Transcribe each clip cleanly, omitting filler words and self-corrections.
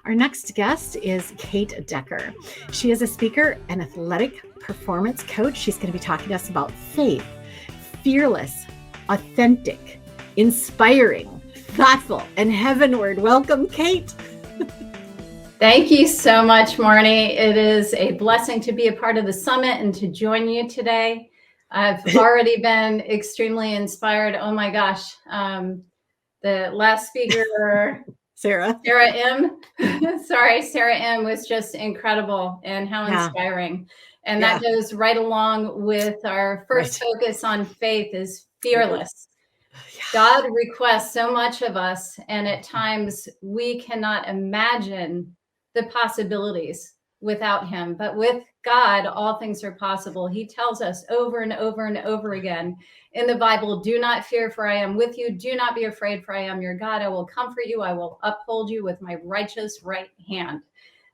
Our next guest is Kate Decker. She is a speaker and athletic performance coach. She's going to be talking to us about faith, fearless, authentic, inspiring, thoughtful, and heavenward. Welcome, Kate. Thank you so much, Marnie. It is a blessing to be a part of the summit and to join you today. I've already been extremely inspired. Oh my gosh. The last speaker, Sarah M. Sarah M. was just incredible, and how inspiring. And that goes right along with our first focus on faith is fearless. God requests so much of us, and at times we cannot imagine the possibilities without him. But with God, all things are possible. He tells us over and over and over again in the Bible, do not fear, for I am with you. Do not be afraid, for I am your God. I will comfort you. I will uphold you with my righteous right hand.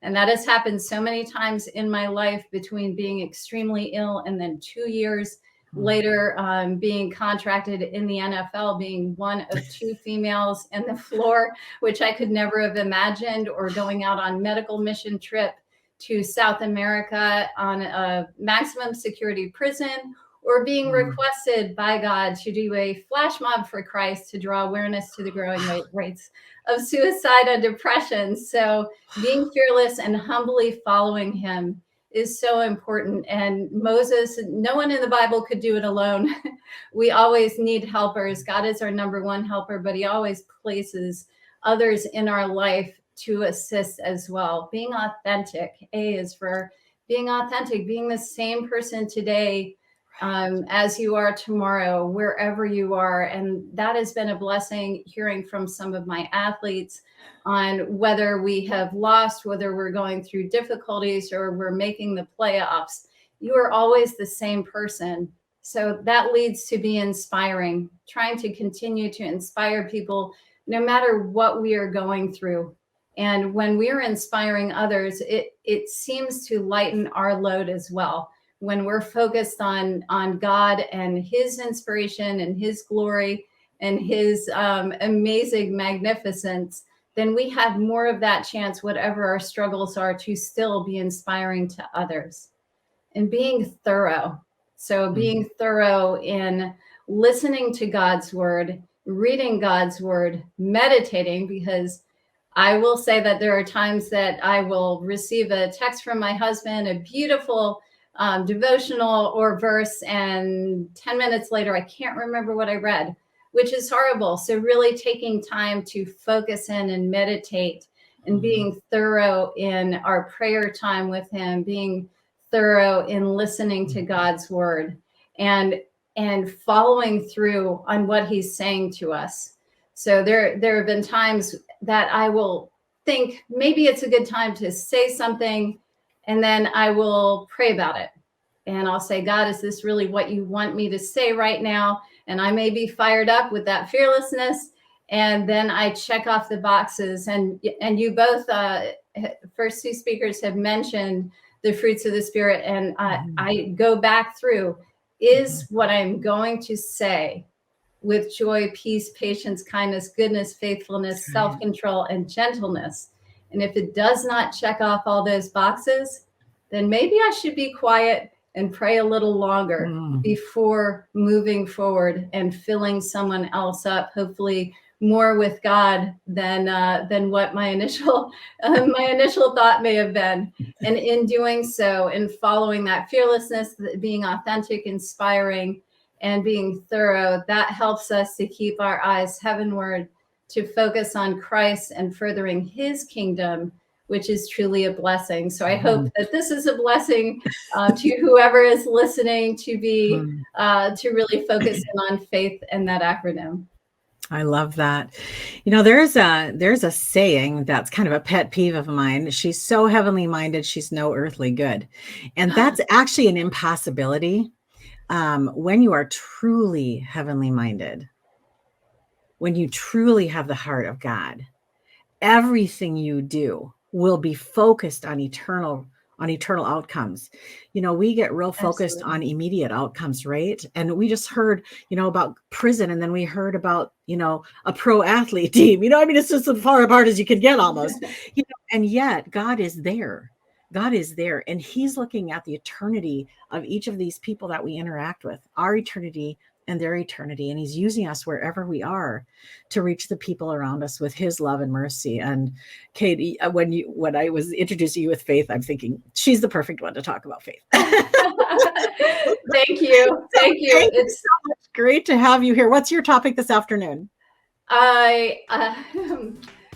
And that has happened so many times in my life, between being extremely ill and then 2 years later being contracted in the NFL, being one of 2 females in the floor, which I could never have imagined, or going out on medical mission trip to South America on a maximum security prison, or being requested by God to do a flash mob for Christ to draw awareness to the growing rates of suicide and depression. So being fearless and humbly following him is so important. And Moses, no one in the Bible could do it alone. We always need helpers. God is our number one helper, but he always places others in our life to assist as well. Being authentic. A is for being authentic, being the same person today as you are tomorrow, wherever you are. And that has been a blessing, hearing from some of my athletes on whether we have lost, whether we're going through difficulties, or we're making the playoffs. You are always the same person. So that leads to be inspiring, trying to continue to inspire people no matter what we are going through. And when we are inspiring others, it seems to lighten our load as well. When we're focused on God and his inspiration and his glory and his amazing magnificence, then we have more of that chance, whatever our struggles are, to still be inspiring to others. And being thorough. So being thorough in listening to God's word, reading God's word, meditating, because I will say that there are times that I will receive a text from my husband, a beautiful devotional or verse, and 10 minutes later, I can't remember what I read, which is horrible. So really taking time to focus in and meditate, and being thorough in our prayer time with him, being thorough in listening to God's word, and following through on what he's saying to us. So there have been times that I will think maybe it's a good time to say something, and then I will pray about it. And I'll say, God, is this really what you want me to say right now? And I may be fired up with that fearlessness. And then I check off the boxes. And you both, first 2 speakers, have mentioned the fruits of the Spirit. And I go back through, is what I'm going to say with joy, peace, patience, kindness, goodness, faithfulness, self-control, and gentleness. And if it does not check off all those boxes, then maybe I should be quiet and pray a little longer before moving forward and filling someone else up, hopefully more with God than what my initial thought may have been. And in doing so, in following that fearlessness, being authentic, inspiring, and being thorough, that helps us to keep our eyes heavenward, to focus on Christ and furthering his kingdom, which is truly a blessing. So I hope that this is a blessing to whoever is listening, to be to really focus in on faith and that acronym. I love that. You know, there's a saying that's kind of a pet peeve of mine. She's so heavenly minded, she's no earthly good. And that's actually an impossibility. When you are truly heavenly minded, when you truly have the heart of God, everything you do will be focused on eternal on eternal outcomes. We get real focused Absolutely. on immediate outcomes, right? And we just heard, about prison, and then we heard about, a pro athlete team. I mean, it's just as far apart as you can get almost. And yet God is there. God is there, and he's looking at the eternity of each of these people that we interact with, our eternity and their eternity. And he's using us wherever we are to reach the people around us with his love and mercy. And Katie, when I was introducing you with faith, I'm thinking she's the perfect one to talk about faith. Thank you. Thank you. Thank you so much. Great to have you here. What's your topic this afternoon?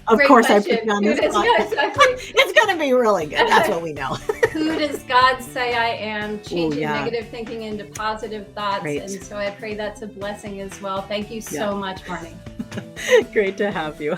Of course, I put you on this spot. It's going to be really good. That's what we know. Who does God say I am? Changing negative thinking into positive thoughts. Right. And so I pray that's a blessing as well. Thank you so much, Marnie. Great to have you.